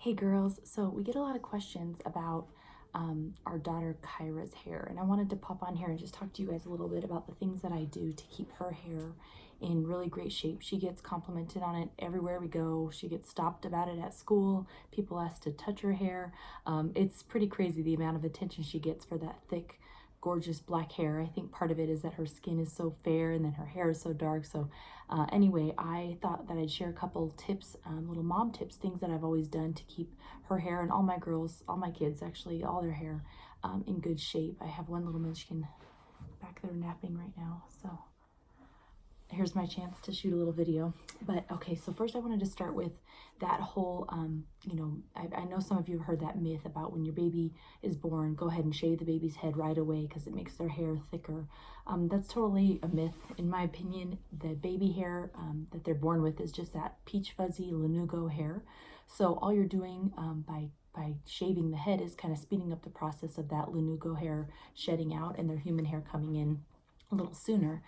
Hey girls, so we get a lot of questions about our daughter Kyra's hair, and I wanted to pop on here and just talk to you guys a little bit about the things that I do to keep her hair in really great shape. She gets complimented on it everywhere we go. She gets stopped about it at school. People ask to touch her hair. It's pretty crazy the amount of attention she gets for that thick, gorgeous black hair. I think part of it is that her skin is so fair and then her hair is so dark. So anyway, I thought that I'd share a couple tips, little mom tips, things that I've always done to keep her hair and all my girls, all my kids actually, all their hair in good shape. I have one little munchkin back there napping right now. So here's my chance to shoot a little video. But okay, so first I wanted to start with that whole, I know some of you have heard that myth about when your baby is born, go ahead and shave the baby's head right away because it makes their hair thicker. That's totally a myth. In my opinion, the baby hair that they're born with is just that peach fuzzy lanugo hair. So all you're doing by shaving the head is kind of speeding up the process of that lanugo hair shedding out and their human hair coming in a little sooner.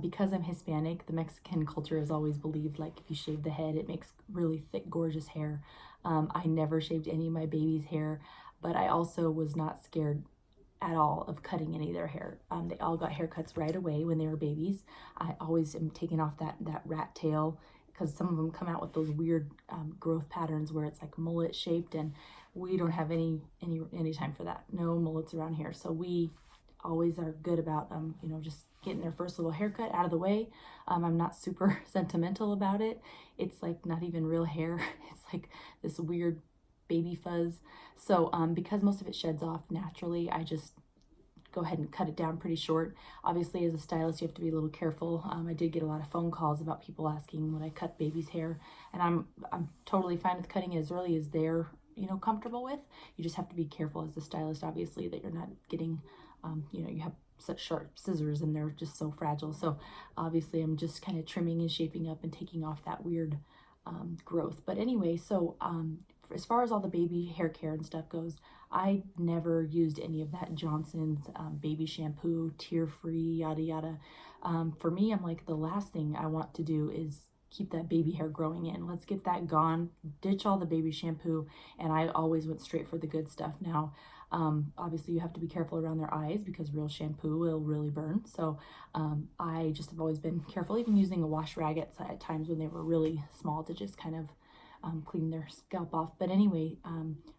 Because I'm Hispanic, the Mexican culture has always believed like if you shave the head, it makes really thick, gorgeous hair. I never shaved any of my baby's hair, but I also was not scared at all of cutting any of their hair. They all got haircuts right away when they were babies. I always am taking off that rat tail because some of them come out with those weird growth patterns where it's like mullet shaped, and we don't have any time for that. No mullets around here. So we always are good about just getting their first little haircut out of the way. I'm not super sentimental about it. It's like not even real hair. It's like this weird baby fuzz. So because most of it sheds off naturally, I just go ahead and cut it down pretty short. Obviously, as a stylist, you have to be a little careful. I did get a lot of phone calls about people asking would I cut baby's hair, and I'm totally fine with cutting it as early as they're comfortable with. You just have to be careful as the stylist, obviously, that you're not getting you have such sharp scissors and they're just so fragile. So obviously I'm just kind of trimming and shaping up and taking off that weird growth. But anyway, so as far as all the baby hair care and stuff goes, I never used any of that Johnson's baby shampoo, tear-free, yada yada. For me, I'm like, the last thing I want to do is keep that baby hair growing in. Let's get that gone, ditch all the baby shampoo, and I always went straight for the good stuff. Now, obviously you have to be careful around their eyes because real shampoo will really burn. So I just have always been careful, even using a wash rag at times when they were really small to just kind of clean their scalp off. But anyway,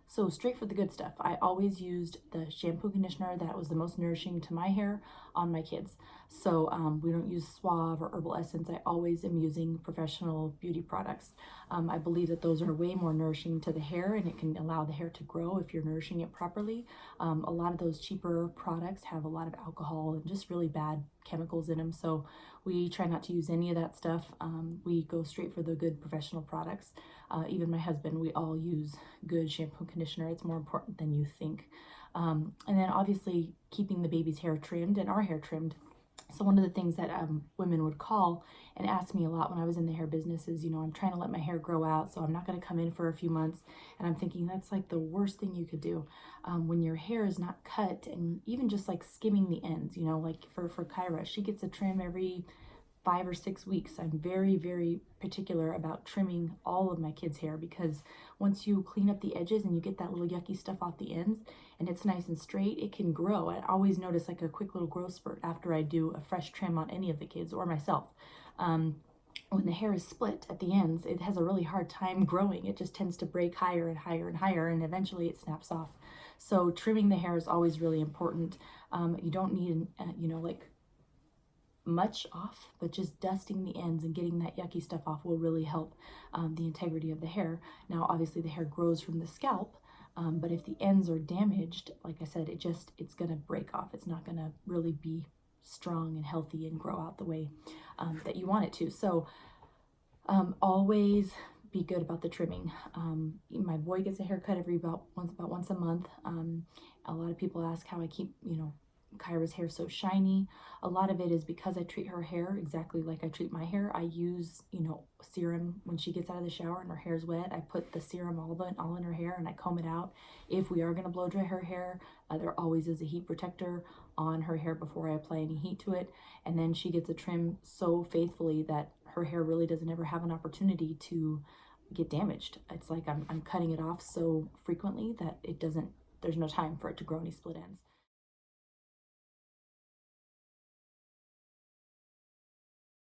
so straight for the good stuff. I always used the shampoo conditioner that was the most nourishing to my hair on my kids. So we don't use Suave or Herbal Essence. I always am using professional beauty products. I believe that those are way more nourishing to the hair, and it can allow the hair to grow if you're nourishing it properly. A lot of those cheaper products have a lot of alcohol and just really bad chemicals in them. So we try not to use any of that stuff. We go straight for the good professional products. Even my husband, we all use good shampoo and conditioner. It's more important than you think. And then obviously keeping the baby's hair trimmed and our hair trimmed. So one of the things that women would call and ask me a lot when I was in the hair business is, I'm trying to let my hair grow out, so I'm not going to come in for a few months. And I'm thinking that's like the worst thing you could do when your hair is not cut, and even just like skimming the ends, like for Kyra, she gets a trim every 5 or 6 weeks. I'm very, very particular about trimming all of my kids' hair because once you clean up the edges and you get that little yucky stuff off the ends and it's nice and straight, it can grow. I always notice like a quick little growth spurt after I do a fresh trim on any of the kids or myself. When the hair is split at the ends, it has a really hard time growing. It just tends to break higher and higher and higher, and eventually it snaps off. So trimming the hair is always really important. You don't need, like much off, but just dusting the ends and getting that yucky stuff off will really help the integrity of the hair. Now, obviously the hair grows from the scalp, but if the ends are damaged, like I said, it's gonna break off. It's not gonna really be strong and healthy and grow out the way that you want it to. So always be good about the trimming. My boy gets a haircut about once a month. A lot of people ask how I keep, Kyra's hair so shiny. A lot of it is because I treat her hair exactly like I treat my hair. I use, serum when she gets out of the shower and her hair's wet. I put the serum all in her hair and I comb it out. If we are going to blow dry her hair, there always is a heat protector on her hair before I apply any heat to it. And then she gets a trim so faithfully that her hair really doesn't ever have an opportunity to get damaged. It's like I'm cutting it off so frequently that there's no time for it to grow any split ends.